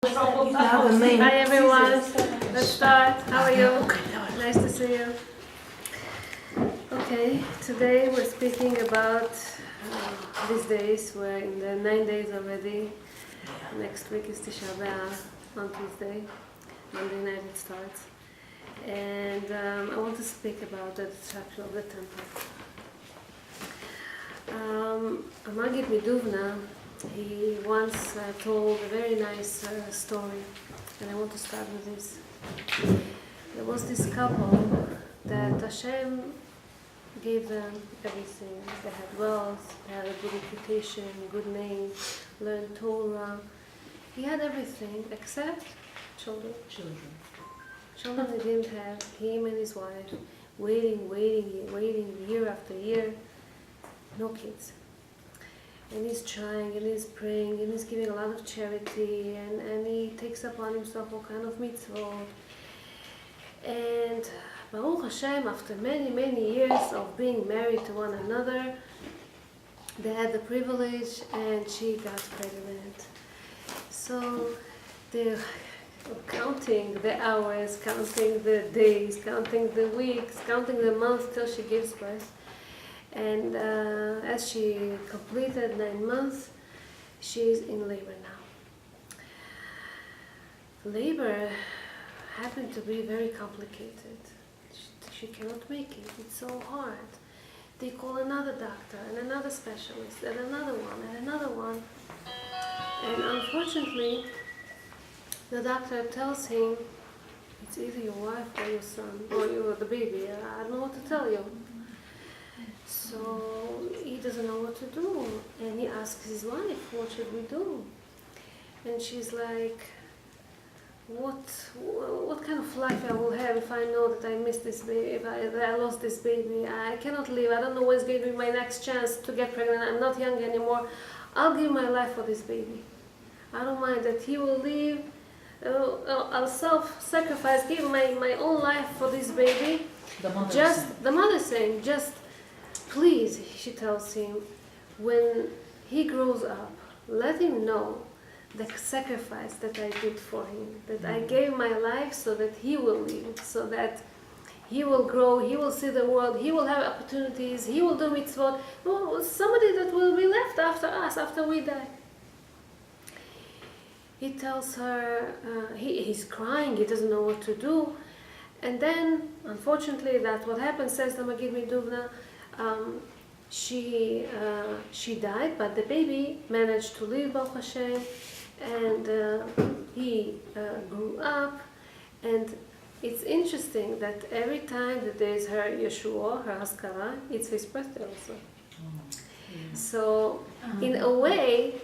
Hi everyone, let's start. How are you? Nice to see you. Okay, today we're speaking about these days. We're in the 9 days already. Next week is Tisha B'Av on Tuesday. Monday night it starts. And I want to speak about the destruction of the temple. Magid Miduvna, he once told a very nice story, and I want to start with this. There was this couple that Hashem gave them everything. They had wealth, they had a good reputation, good name, learned Torah. He had everything except children. Children he didn't have, him and his wife, waiting year after year, no kids. And he's trying, and he's praying, and he's giving a lot of charity, and he takes upon himself all kind of mitzvot. And Baruch Hashem, after many years of being married to one another, they had the privilege, and she got pregnant. So they're counting the hours, counting the days, counting the weeks, counting the months till she gives birth. And as she completed 9 months, she's in labor now. Labor happened to be very complicated. She cannot make it. It's so hard. They call another doctor and another specialist and another one and another one. And unfortunately, the doctor tells him, it's either your wife or your son or the baby. I don't know what to tell you. So he doesn't know what to do, and he asks his wife, what should we do? And she's like, what kind of life I will have if I know that I missed this baby, that I lost this baby? I cannot live. I don't know what's going to be my next chance to get pregnant. I'm not young anymore. I'll give my life for this baby. I don't mind that he will live. I'll self-sacrifice, give my own life for this baby. The mother saying, please, she tells him, when he grows up, let him know the sacrifice that I did for him, that I gave my life so that he will live, so that he will grow, he will see the world, he will have opportunities, he will do mitzvot, somebody that will be left after us, after we die. He tells her, he's crying, he doesn't know what to do, and then, unfortunately, that's what happened, says the Magid Miduvna. She died, but the baby managed to live, Baruch Hashem, and he grew up. And it's interesting that every time that there is her Yeshua, her Haskara, it's his birthday also. So in a way,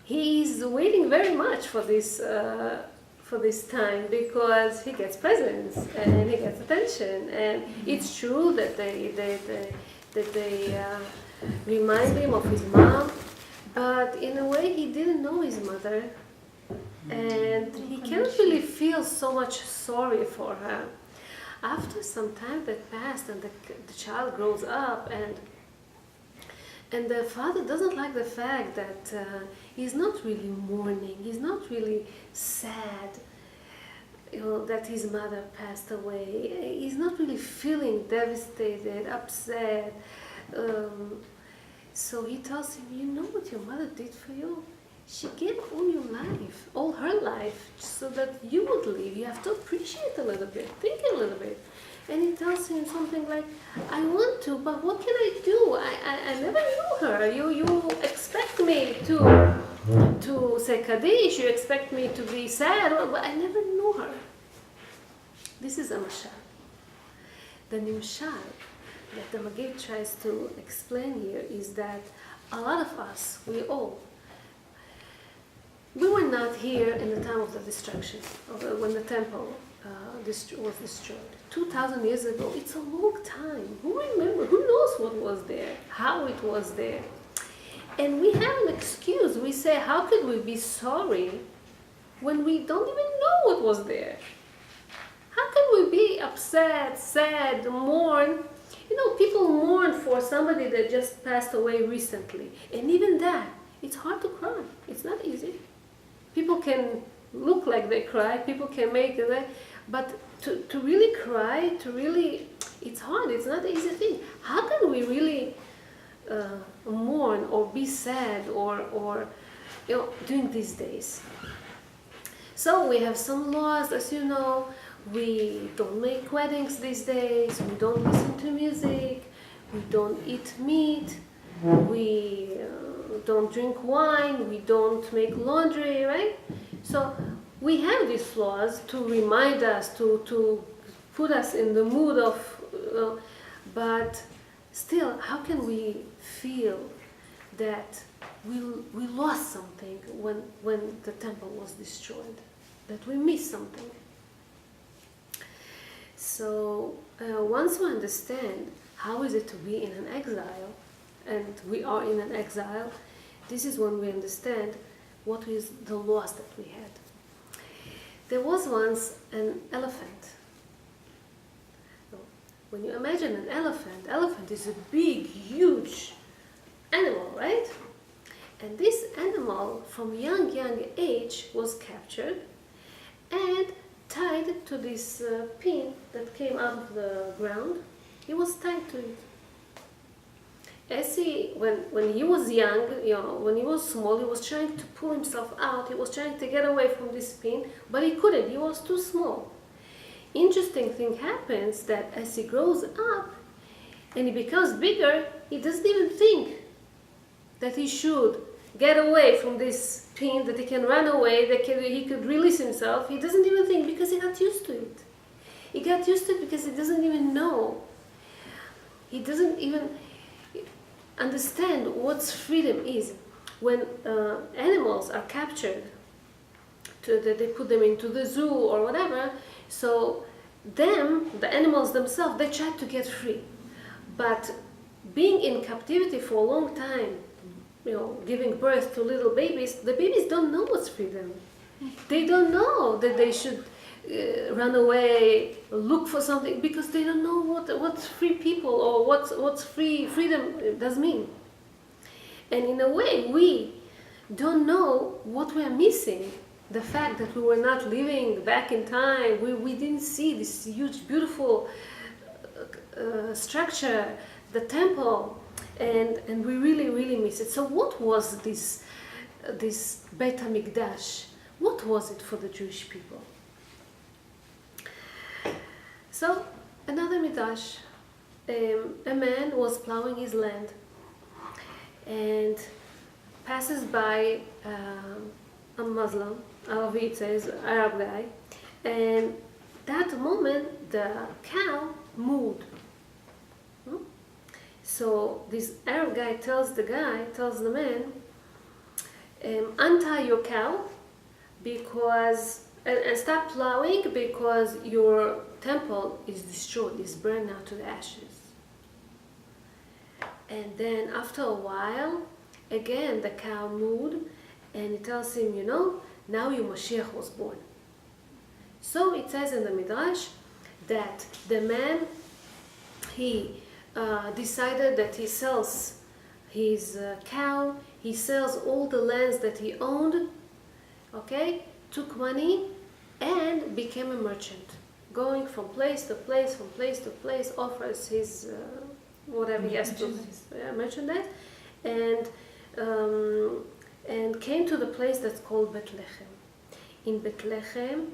he is waiting very much for this time, because he gets presents and he gets attention, and it's true that they remind him of his mom, but in a way he didn't know his mother, and he can't really feel so much sorry for her. After some time that passed, and the child grows up, and the father doesn't like the fact that he's not really mourning, he's not really sad, that his mother passed away. He's not really feeling devastated, upset. So he tells him, you know what your mother did for you? She gave all your life, all her life, so that you would live. You have to appreciate a little bit, think a little bit. And he tells him something like, I want to, but what can I do? I never knew her. You expect me to say Kaddish, you expect me to be sad, but I never knew her. This is a mashal. The nimshal that the Magid tries to explain here is that a lot of us, we were not here in the time of the destruction, when the temple was destroyed. 2,000 years ago, it's a long time. Who remembers? Who knows what was there? How it was there? And we have an excuse. We say, how could we be sorry when we don't even know what was there? How can we be upset, sad, mourn? People mourn for somebody that just passed away recently. And even that, it's hard to cry. It's not easy. People can look like they cry, people can make it, but to really cry, it's hard, it's not an easy thing. How can we really mourn or be sad or during these days? So we have some laws, as you know. We don't make weddings these days, we don't listen to music, we don't eat meat, we don't drink wine, we don't make laundry, right? So we have these laws to remind us, to put us in the mood of, but still, how can we feel that we lost something when the temple was destroyed, that we missed something? So once we understand how is it to be in an exile, and we are in an exile, this is when we understand what is the loss that we had. There was once an elephant. When you imagine an elephant is a big, huge animal, right? And this animal from young age was captured and tied to this pin that came out of the ground. He was tied to it. As when he was young, when he was small, he was trying to pull himself out. He was trying to get away from this pin, but he couldn't. He was too small. Interesting thing happens that as he grows up and he becomes bigger, he doesn't even think that he should get away from this pin, that he can run away, that he could release himself. He doesn't even think, because he got used to it. He got used to it because he doesn't even know. He doesn't even understand what freedom is. When animals are captured, they put them into the zoo or whatever, so the animals themselves, they try to get free. But being in captivity for a long time, giving birth to little babies, the babies don't know what's freedom. They don't know that they should run away, look for something, because they don't know what free people or what's freedom does mean. And in a way, we don't know what we are missing. The fact that we were not living back in time, we didn't see this huge, beautiful structure, the temple, and we really miss it. So what was this Beit HaMikdash? What was it for the Jewish people? So, another midrash, a man was plowing his land and passes by a Muslim, Arabi it says, Arab guy, and that moment the cow moved. So this Arab guy tells the man, untie your cow and stop plowing, because your temple is destroyed, is burned now to the ashes. And then after a while, again the cow moved, and he tells him, now your Mashiach was born. So it says in the Midrash that the man, he decided that he sells his cow, he sells all the lands that he owned, okay, took money and became a merchant, going from place to place, offers his whatever he has to merchandise, and came to the place that's called Bethlehem. In Bethlehem,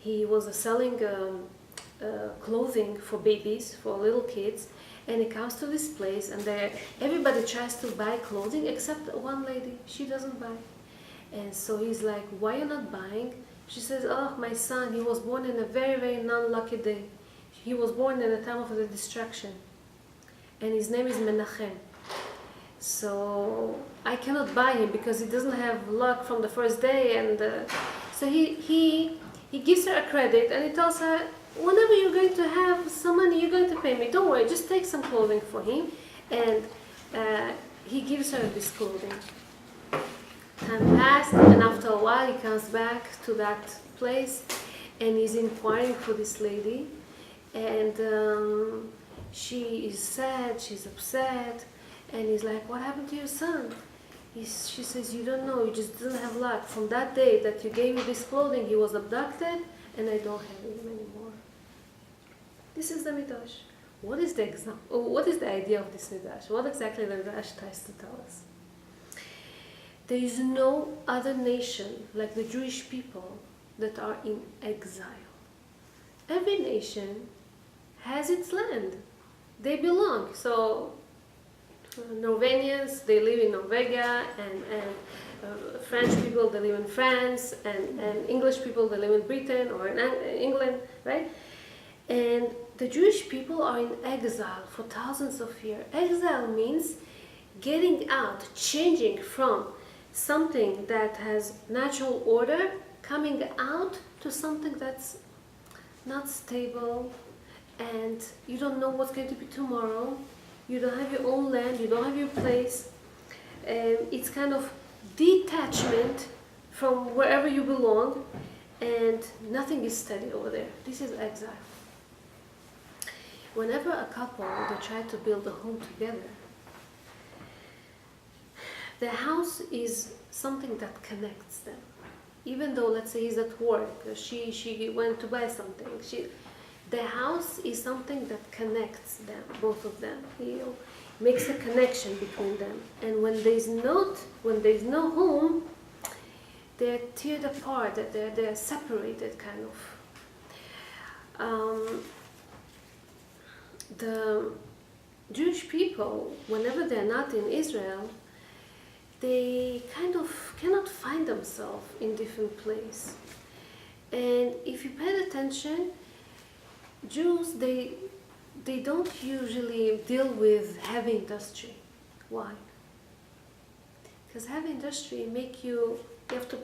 he was selling clothing for babies, for little kids, and he comes to this place, and everybody tries to buy clothing except one lady. She doesn't buy. And so he's like, why are you not buying? She says, oh, my son, he was born in a very non-lucky day. He was born in a time of the destruction, and his name is Menachem. So I cannot buy him because he doesn't have luck from the first day. And so he gives her a credit, and he tells her, whenever you're going to have some money, you're going to pay me. Don't worry, just take some clothing for him. And he gives her this clothing. Time passed, and after a while he comes back to that place, and he's inquiring for this lady. And she is sad, she's upset, and he's like, what happened to your son? She says, you don't know, you just didn't have luck. From that day that you gave me this clothing, he was abducted, and I don't have him anymore. This is the Midrash. What is the example? What is the idea of this Midrash? What exactly the Midrash tries to tell us? There is no other nation like the Jewish people that are in exile. Every nation has its land. They belong. So Norwegians, they live in Norvegia, and French people, they live in France, and English people, they live in Britain or in England, right? And the Jewish people are in exile for thousands of years. Exile means getting out, changing from something that has natural order, coming out to something that's not stable, and you don't know what's going to be tomorrow. You don't have your own land, you don't have your place. It's kind of detachment from wherever you belong, and nothing is steady over there. This is exile. Whenever a couple, they try to build a home together, the house is something that connects them. Even though, let's say, he's at work, she went to buy something, the house is something that connects them, both of them. Makes a connection between them. And when there's no home, they're teared apart. They're separated, kind of. The Jewish people, whenever they're not in Israel, they kind of cannot find themselves in different places. And if you pay attention, Jews, they don't usually deal with heavy industry. Why? Because heavy industry you have to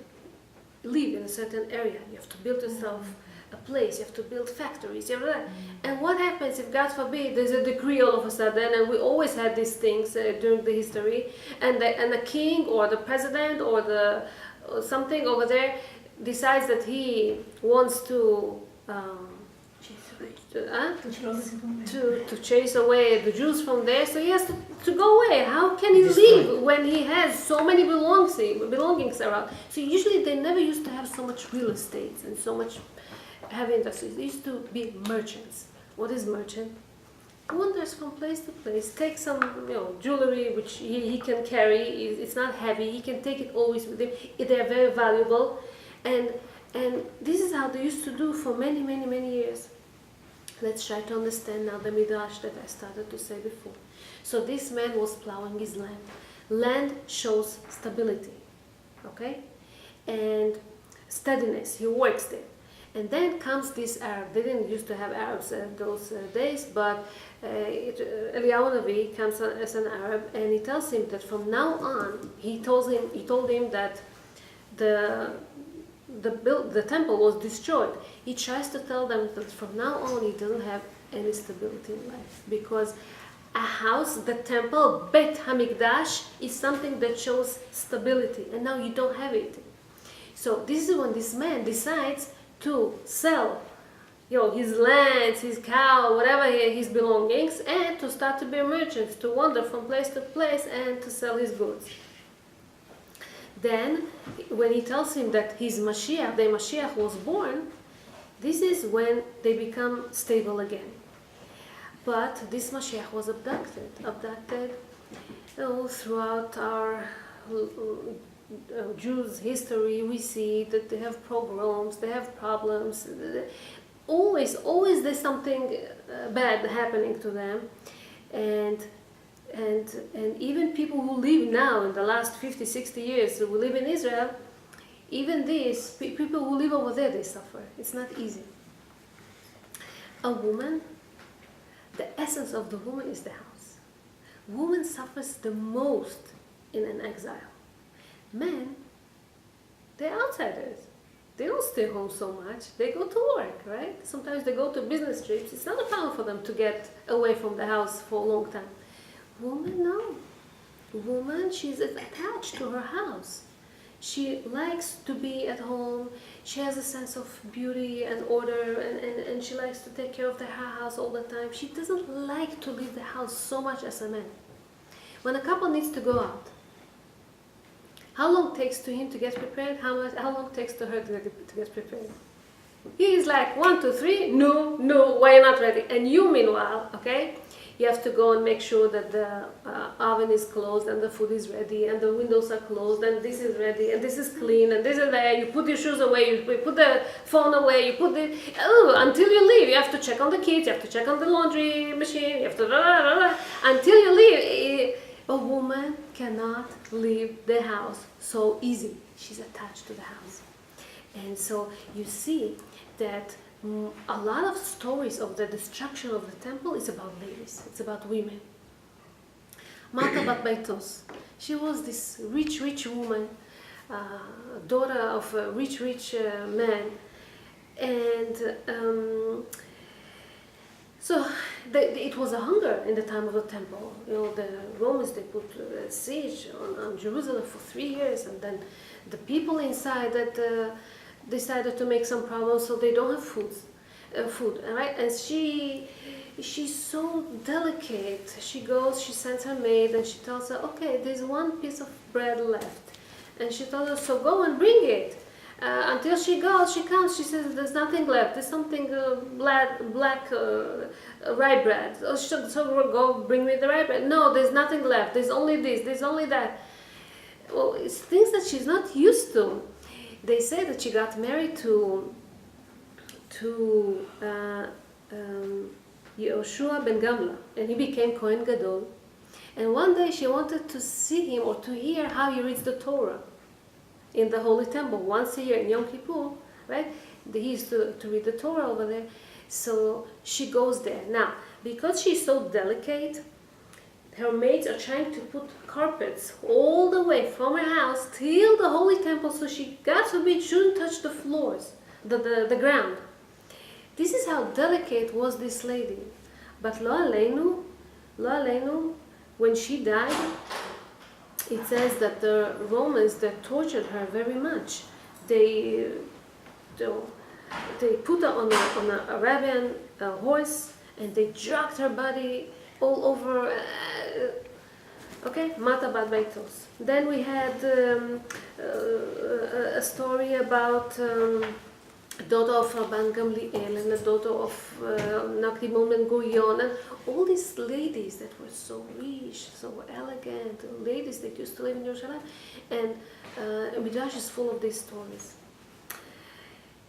live in a certain area. You have to build yourself a place. You have to build factories. You have that. And what happens if, God forbid, there's a decree all of a sudden, and we always had these things during the history, and the king or the president or something over there decides that he wants to chase away the Jews from there, so he has to go away. How can he leave when he has so many belongings around? So usually they never used to have so much real estate and so much heavy industries. They used to be merchants. What is merchant? Wanders from place to place, take some jewelry which he can carry. It's not heavy. He can take it always with him. They're very valuable, and this is how they used to do for many years. Let's try to understand now the Midrash that I started to say before. So this man was plowing his land. Land shows stability, okay? And steadiness, he works there. And then comes this Arab. They didn't used to have Arabs those days, but Eliyahu Navi comes as an Arab, and he tells him that from now on, he told him that the temple was destroyed. He tries to tell them that from now on he doesn't have any stability in life, because a house, the temple, Bet Hamikdash, is something that shows stability, and now you don't have it. So this is when this man decides to sell his lands, his cow, whatever his belongings, and to start to be a merchant, to wander from place to place and to sell his goods. Then, when he tells him that his Mashiach, the Mashiach was born, this is when they become stable again. But this Mashiach was abducted. Throughout our Jews' history, we see that they have pogroms, they have problems. Always there's something bad happening to them, and even people who live now in the last 50, 60 years who live in Israel, even these people who live over there, they suffer. It's not easy. A woman, the essence of the woman is the house. Woman suffers the most in an exile. Men, they're outsiders. They don't stay home so much. They go to work, right? Sometimes they go to business trips. It's not a problem for them to get away from the house for a long time. Woman, no. Woman, she's attached to her house. She likes to be at home. She has a sense of beauty and order, and she likes to take care of her house all the time. She doesn't like to leave the house so much as a man. When a couple needs to go out, How long takes to him to get prepared? How long takes to her to get prepared? He is like 1, 2, 3. No, why are you not ready? And you, meanwhile, okay, you have to go and make sure that the oven is closed and the food is ready and the windows are closed and this is ready and this is clean and this is there. You put your shoes away, you put the phone away, you put the until you leave. You have to check on the kids, you have to check on the laundry machine, you have to until you leave. A woman cannot leave the house so easy. She's attached to the house. And so you see that a lot of stories of the destruction of the temple is about ladies. It's about women. Mata bat Baitos. She was this rich woman, daughter of a rich man. And so it was a hunger in the time of the temple. You know, the Romans, they put a siege on Jerusalem for 3 years, and then the people inside that decided to make some problems, so they don't have food, right? And she's so delicate. She goes, she sends her maid, and she tells her, okay, there's one piece of bread left, and she tells her, so go and bring it. Until she goes, she comes, she says, there's nothing left, there's something black rye bread. So go bring me the rye bread. No, there's nothing left, there's only this, there's only that. Well, it's things that she's not used to. They say that she got married to Yehoshua ben Gamla, and he became Kohen Gadol. And one day she wanted to see him or to hear how he reads the Torah in the Holy Temple once a year in Yom Kippur, right? He used to read the Torah over there. So she goes there. Now, because she's so delicate, her maids are trying to put carpets all the way from her house till the Holy Temple, so she, God forbid, shouldn't touch the floors, the ground. This is how delicate was this lady. But lo aleinu, when she died, it says that the Romans, they tortured her very much. They put her on a Arabian horse, and they dragged her body all over. Okay, Mata bat Baitos. Then we had a story about daughter of Rabban Gamliel and the daughter of Nakdimon ben Gurion, and all these ladies that were so rich, so elegant, ladies that used to live in Jerusalem, and Midrash is full of these stories.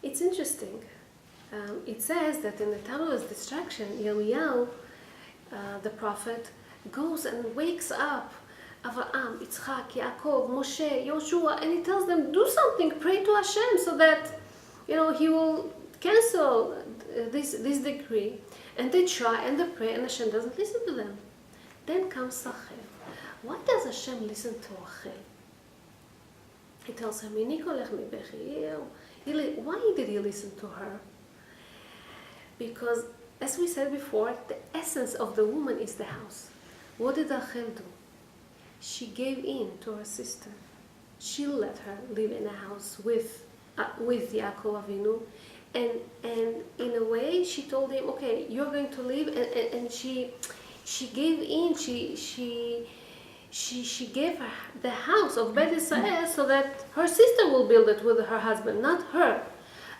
It's interesting. It says that in the time of his destruction, Yirmiyahu, the prophet, goes and wakes up Avraham, Yitzchak, Yaakov, Moshe, Yehoshua, and he tells them, do something, pray to Hashem so that, you know, he will cancel this decree. And they try and they pray, and Hashem doesn't listen to them. Then comes Rachel. Why does Hashem listen to Rachel? He tells her, why did he listen to her? Because, as we said before, the essence of the woman is the house. What did Rachel do? She gave in to her sister. She let her live in a house with Yaakov Avinu, and in a way she told him, okay, you're going to live, and she gave in. She gave her the house of Bet Israel so that her sister will build it with her husband, not her.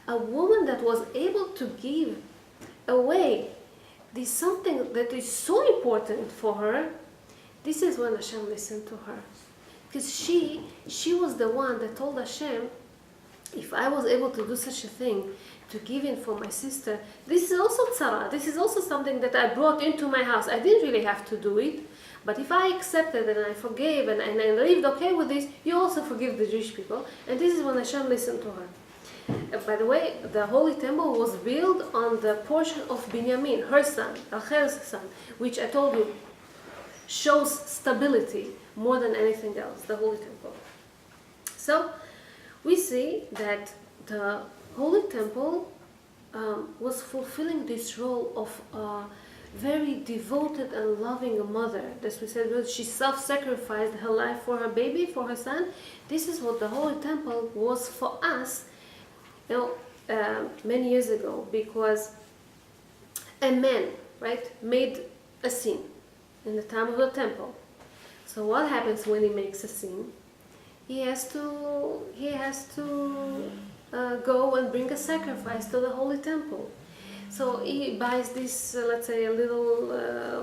A woman that was able to give away this something that is so important for her. This is when Hashem listened to her, because she was the one that told Hashem, if I was able to do such a thing, to give in for my sister, this is also tzara. This is also something that I brought into my house. I didn't really have to do it, but if I accepted and I forgave and I lived okay with this, you also forgive the Jewish people. And this is when Hashem listened to her. By the way, the Holy Temple was built on the portion of Binyamin, her son, Rachel's son, which I told you shows stability more than anything else, the Holy Temple. So, we see that the Holy Temple was fulfilling this role of a very devoted and loving mother. As we said, she self-sacrificed her life for her baby, for her son. This is what the Holy Temple was for us, many years ago, because a man, right, made a sin in the time of the temple. So what happens when he makes a sin? he has to go and bring a sacrifice to the holy temple. So he buys this, let's say, a little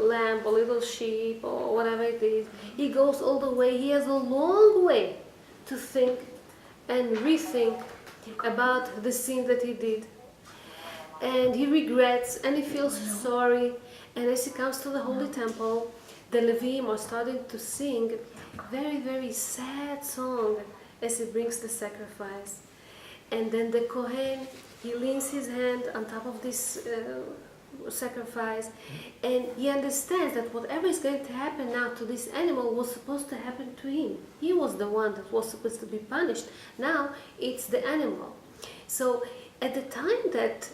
lamb or little sheep or whatever it is. He goes all the way. He has a long way to think and rethink about the sin that he did. And he regrets and he feels sorry. And as he comes to the holy temple, the Levim are starting to sing very, very sad song as he brings the sacrifice. And then the Kohen, he leans his hand on top of this sacrifice, and he understands that whatever is going to happen now to this animal was supposed to happen to him. He was the one that was supposed to be punished. Now it's the animal. So at the time that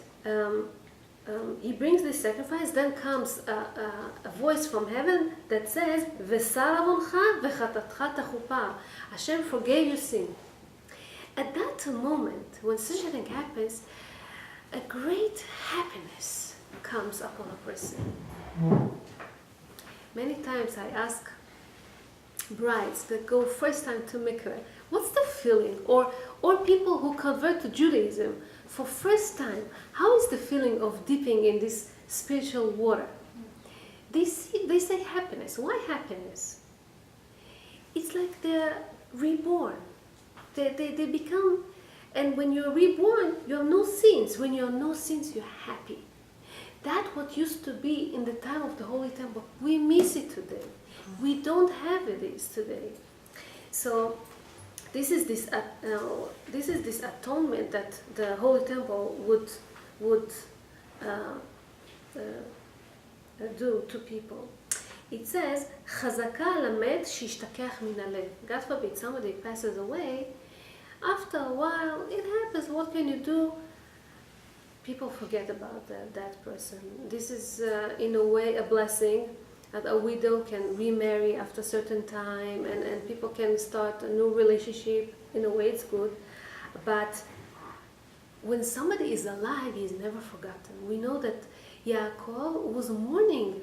he brings this sacrifice, then comes a voice from heaven that says, "V'sar avoncha v'chatatcha tachupar." Hashem forgave your sin. At that moment, when such a thing happens, a great happiness comes upon a person. Many times I ask brides that go first time to mikveh, what's the feeling? Or people who convert to Judaism for first time, how is the feeling of dipping in this spiritual water? They say happiness. Why happiness? It's like they're reborn. They become, and when you're reborn, you have no sins. When you have no sins, you're happy. That what used to be in the time of the Holy Temple, we miss it today. We don't have it today. So this is this atonement that the Holy Temple would do to people. It says, "Chazaka lamed shishtakech min halev." God forbid somebody passes away. After a while, it happens. What can you do? People forget about that person. This is, in a way, a blessing. That a widow can remarry after a certain time, and people can start a new relationship. In a way, it's good. But when somebody is alive, he is never forgotten. We know that Yaakov was mourning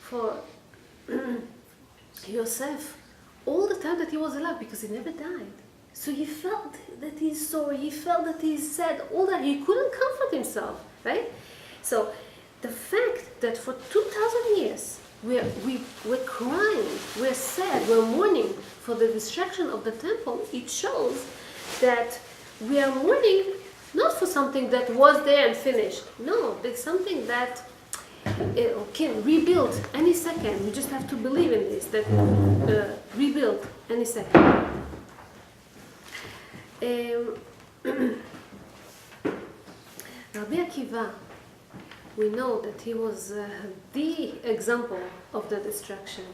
for Yosef all the time that he was alive because he never died. So he felt that he's sorry, he felt that he's sad, all that. He couldn't comfort himself, right? So the fact that for 2,000 years we're crying, we're sad, we're mourning for the destruction of the temple, it shows that we are mourning not for something that was there and finished. No, it's something that can rebuild any second. We just have to believe in this, that rebuild any second. Rabbi Akiva, we know that he was the example of the destruction.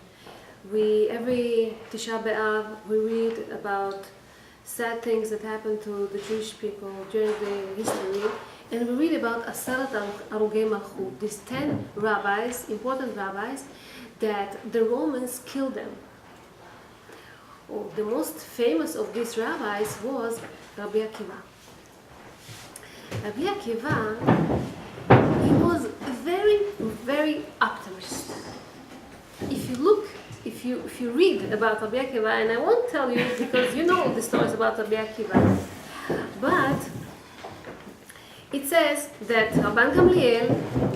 Every Tisha B'Av, we read about sad things that happened to the Jewish people during the history, and we read about Aseret Arugei Malchut, these 10 rabbis, important rabbis, that the Romans killed them. Oh, the most famous of these rabbis was Rabbi Akiva. Rabbi Akiva, he was very, very optimist. If you read about Rabbi Akiva, and I won't tell you because you know the stories about Rabbi Akiva, but it says that Rabban Gamliel,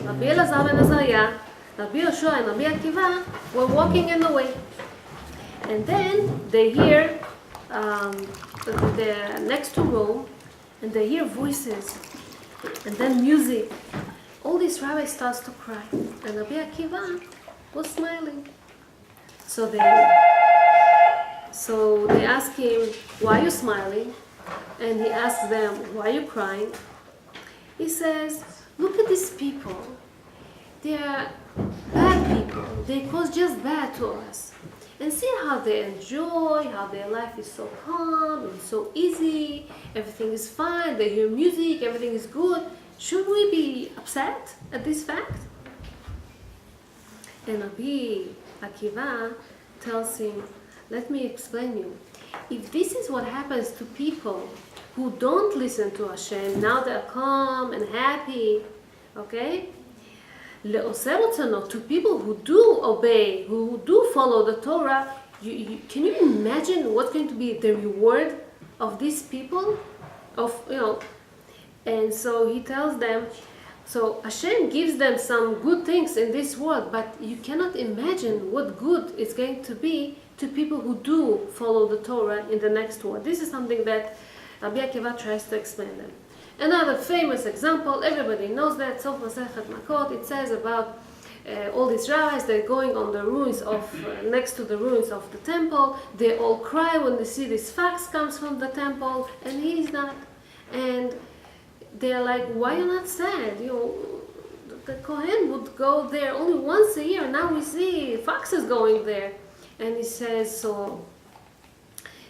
Rabbi Elazar ben Azariah, Rabbi Yehoshua and Rabbi Akiva were walking in the way. And then they hear, they're next to Rome, and they hear voices, and then music. All these rabbis starts to cry, and Rabbi Akiva was smiling. So they ask him, "Why are you smiling?" And he asks them, "Why are you crying?" He says, "Look at these people. They are bad people. They cause just bad to us. And see how they enjoy, how their life is so calm and so easy. Everything is fine. They hear music. Everything is good. Should we be upset at this fact?" And Rabbi Akiva tells him, "Let me explain you. If this is what happens to people who don't listen to Hashem, now they're calm and happy, okay? To people who do obey, who do follow the Torah, can you imagine what's going to be the reward of these people? And so he tells them, so Hashem gives them some good things in this world, but you cannot imagine what good it's going to be to people who do follow the Torah in the next world. This is something that Rabbi Akiva tries to explain them. Another famous example, everybody knows that, Sof Masechet Makot, it says about all these rabbis, they're going on the ruins of, next to the ruins of the temple. They all cry when they see this fax comes from the temple, and he's not. And they're like, why are you not sad? The Kohen would go there only once a year. Now we see foxes going there. And he says, so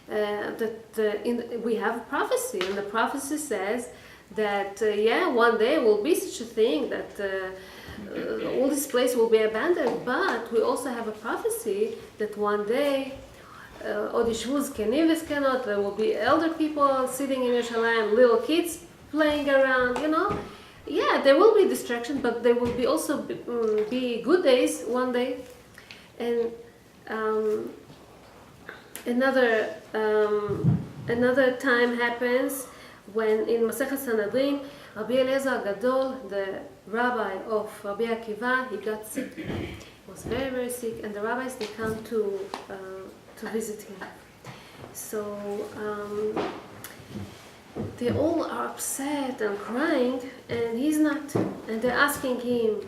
we have a prophecy, and the prophecy says that one day will be such a thing that all this place will be abandoned. But we also have a prophecy that one day Odishvuz Kenivis cannot. There will be elder people sitting in Yerushalayim, little kids playing around. Yeah, there will be distraction, but there will be also be good days one day. And another time happens when in Masechet Sanhedrin, Rabbi Eliezer Gadol, the rabbi of Rabbi Akiva, he got sick. He was very, very sick, and the rabbis, they come to visit him. So they all are upset and crying, and he's not. And they're asking him,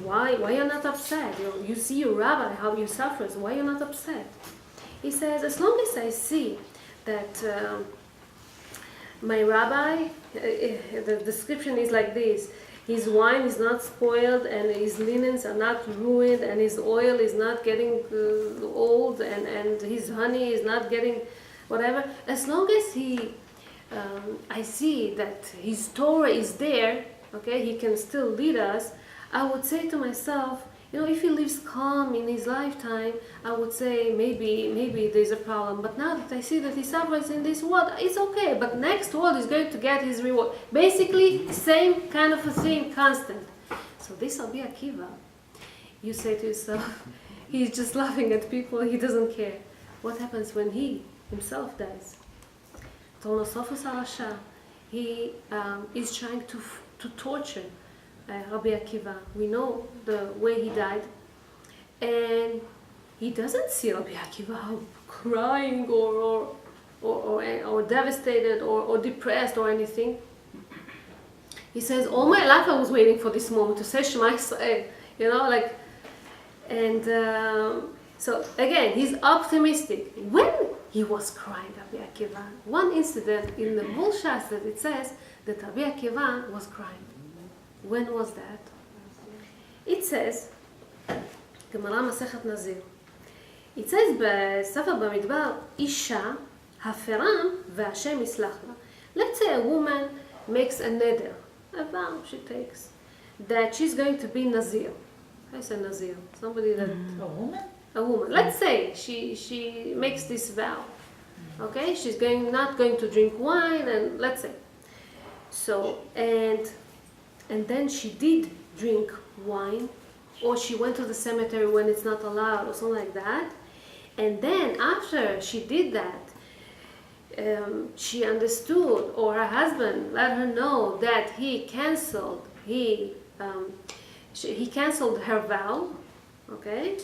why you're not upset? You see your rabbi, how he suffers. Why you're not upset? He says, as long as I see that my rabbi, the description is like this: his wine is not spoiled, and his linens are not ruined, and his oil is not getting old, and his honey is not getting whatever. As long as I see that his Torah is there, okay, he can still lead us. I would say to myself, if he lives calm in his lifetime, I would say maybe there's a problem. But now that I see that he suffers in this world, it's okay. But next world is going to get his reward. Basically, same kind of a thing, constant. So this Rabbi Akiva, you say to yourself, he's just laughing at people. He doesn't care. What happens when he himself dies? He is trying to torture Rabbi Akiva. We know the way he died, and he doesn't see Rabbi Akiva crying or devastated or depressed or anything. He says, all my life I was waiting for this moment to say Shema Yisrael, so again, he's optimistic. When he was crying, Rabbi Akiva, one incident in the whole Shas, it says that Rabbi Akiva was crying. When was that? It says, Gemara Masechet Nazir. It says בספר במדבר, אישה הפרם והשם יסלח לה. Let's say a woman makes a neder, a vow she takes, that she's going to be Nazir. I say Nazir, somebody that... A woman? A woman. Let's say she makes this vow. Okay, she's not going to drink wine, and let's say. So, and then she did drink wine, or she went to the cemetery when it's not allowed, or something like that. And then after she did that, she understood, or her husband let her know that he canceled her vow. Okay.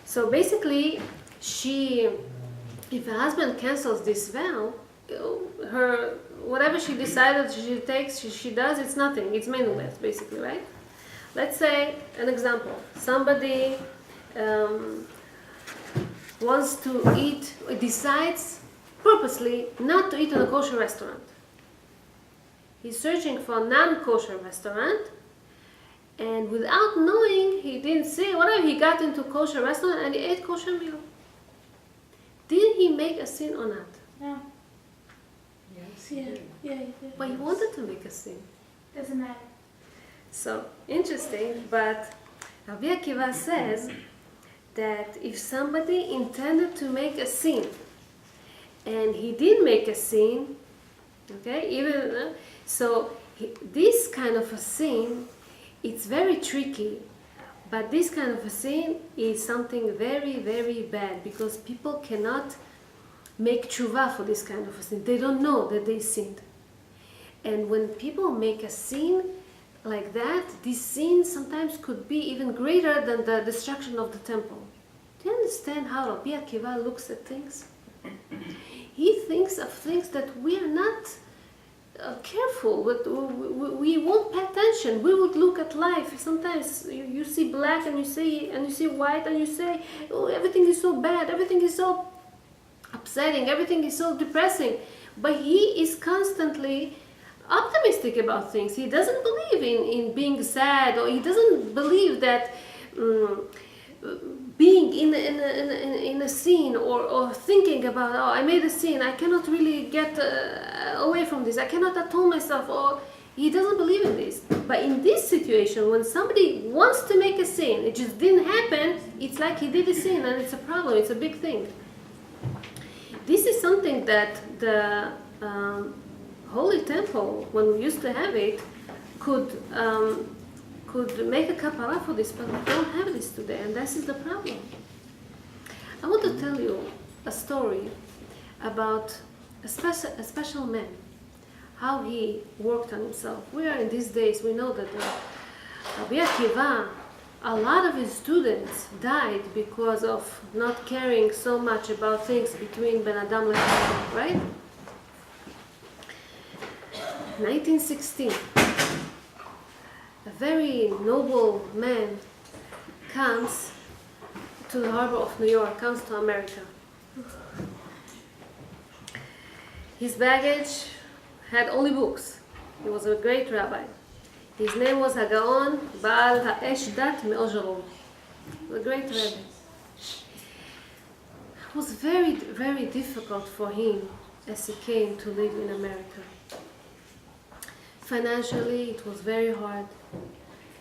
So basically, if her husband cancels this vow, whatever she decided she takes, she does, it's nothing. It's meaningless, basically, right? Let's say, an example. Somebody wants to eat, decides purposely not to eat in a kosher restaurant. He's searching for a non-kosher restaurant, and without knowing, he didn't see, whatever, he got into a kosher restaurant and he ate kosher meal. Did he make a sin or not? No. Yeah. But he wanted to make a sin. Doesn't matter. So, interesting, but Rabbi Akiva says that if somebody intended to make a sin, and he did make a sin, okay, this kind of a sin, it's very tricky. But this kind of a sin is something very, very bad, because people cannot make tshuva for this kind of a sin. They don't know that they sinned. And when people make a sin like that, this sin sometimes could be even greater than the destruction of the temple. Do you understand how Rabbi Akiva looks at things? He thinks of things that we are not careful, but we won't pay attention. We would look at life. Sometimes you see black and you see white and you say, oh, everything is so bad, everything is so upsetting, everything is so depressing. But he is constantly optimistic about things. He doesn't believe in being sad, or he doesn't believe that being in a sin, or thinking about, oh, I made a sin, I cannot really get away from this, I cannot atone myself, or he doesn't believe in this. But in this situation, when somebody wants to make a sin, it just didn't happen, it's like he did a sin, and it's a problem, it's a big thing. This is something that the Holy Temple, when we used to have it, could make a kapara for this, but we don't have this today, and this is the problem. I want to tell you a story about a special man, how he worked on himself. We are in these days, we know that Rabbi Akiva, a lot of his students died because of not caring so much about things between Ben Adam and Adam, right? 1916. A very noble man comes to the harbor of New York, comes to America. His baggage had only books. He was a great rabbi. His name was Hagaon Baal Ha'esh Dat Me'ojaron, a great rabbi. It was very, very difficult for him as he came to live in America. Financially, it was very hard.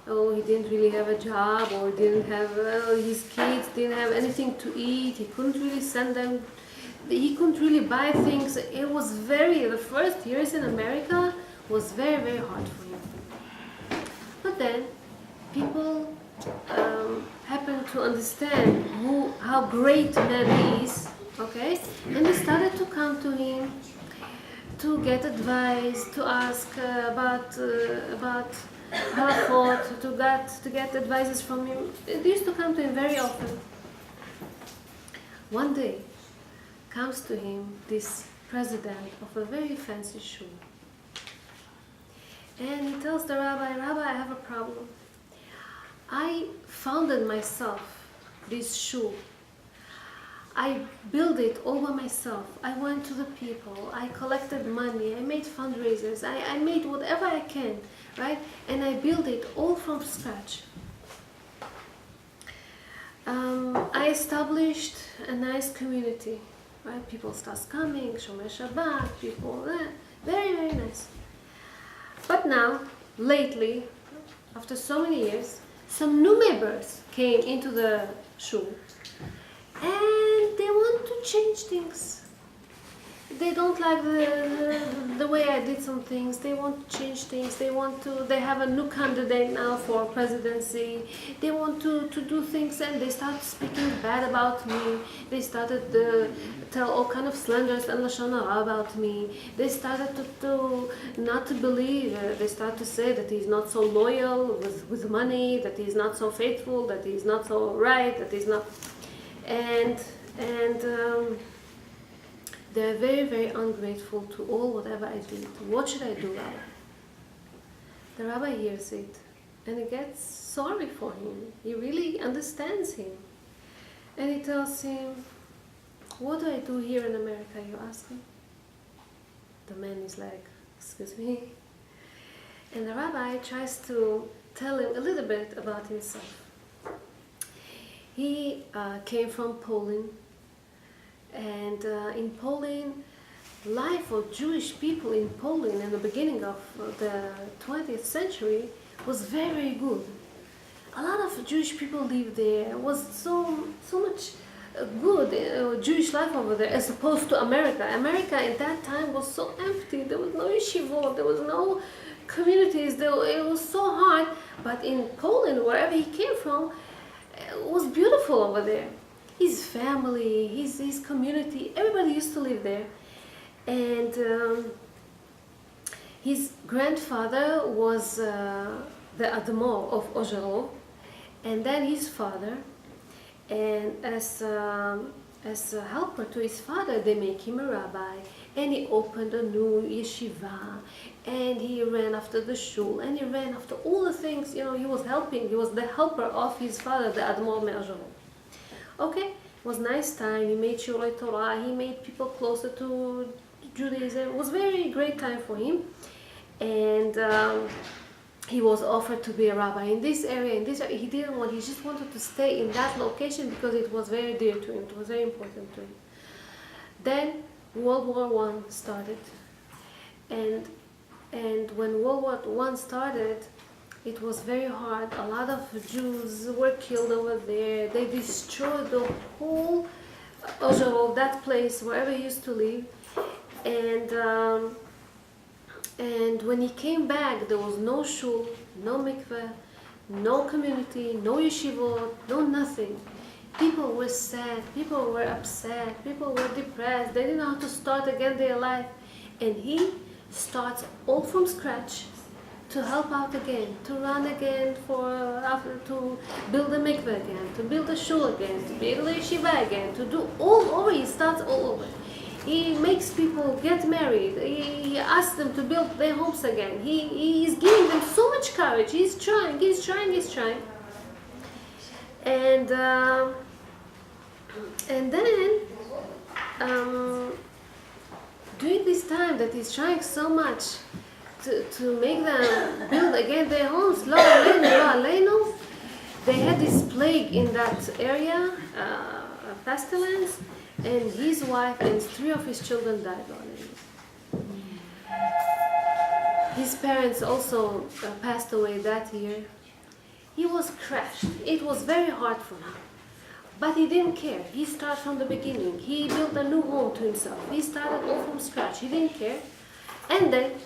Oh, he didn't really have a job, or didn't have, his kids didn't have anything to eat. He couldn't really send them, he couldn't really buy things. It was the first years in America was very, very hard for him. But then, people happened to understand how great man he is, okay? And they started to come to him to get advice, to ask about halachot, to get advices from him. They used to come to him very often. One day comes to him this president of a very fancy shul. And he tells the rabbi, Rabbi, I have a problem. I founded myself this shul. I built it all by myself. I went to the people, I collected money, I made fundraisers, I made whatever I can, right? And I built it all from scratch. I established a nice community, right? People start coming, Shomer Shabbat, people, very, very nice. But now, lately, after so many years, some new members came into the shul. And they want to change things. They don't like the way I did some things. They want to change things. They have a new candidate now for presidency. They want to do things, and they start speaking bad about me. They started to tell all kind of slanders and lashon hara about me. They started to not to believe. They start to say that he's not so loyal with money, that he's not so faithful, that he's not so right, that he's not... And they're very, very ungrateful to all whatever I did. What should I do, Rabbi? The rabbi hears it, and he gets sorry for him. He really understands him. And he tells him, what do I do here in America, you ask him? The man is like, excuse me? And the rabbi tries to tell him a little bit about himself. He came from Poland, and in Poland, life of Jewish people in Poland in the beginning of the 20th century was very, very good. A lot of Jewish people lived there. It was so much good Jewish life over there, as opposed to America. America at that time was so empty. There was no yeshivot, there was no communities, though it was so hard, but in Poland, wherever he came from, it was beautiful over there. His family, his community, everybody used to live there. And his grandfather was the Admor of Ozhero, and then his father, and as a helper to his father, they make him a rabbi, and he opened a new yeshiva, and he ran after the shul, and he ran after all the things, he was helping, he was the helper of his father, the Admor Me'Ozhero. Okay, it was nice time, he made shiur Torah, he made people closer to Judaism. It was a very great time for him, and he was offered to be a rabbi in this area, he didn't want, he just wanted to stay in that location because it was very dear to him, it was very important to him. Then World War I started, and when World War I started, it was very hard. A lot of Jews were killed over there. They destroyed the whole Ozhero, that place, wherever he used to live. And when he came back, there was no shul, no mikveh, no community, no yeshivot, no nothing. People were sad, people were upset, people were depressed. They didn't know how to start again their life. And he starts all from scratch to help out again, to run again, to build a mikveh again, to build a shul again, to build a yeshiva again, to do all over. He starts all over. He makes people get married. He asks them to build their homes again. He is giving them so much courage. He's trying. And then during this time that he's trying so much to make them build again their homes, lo aleinu, they had this plague in that area, a pestilence, and his wife and 3 of his children died already. His parents also passed away that year. He was crushed. It was very hard for him. But he didn't care. He started from the beginning. He built a new home to himself. He started all from scratch. He didn't care. And then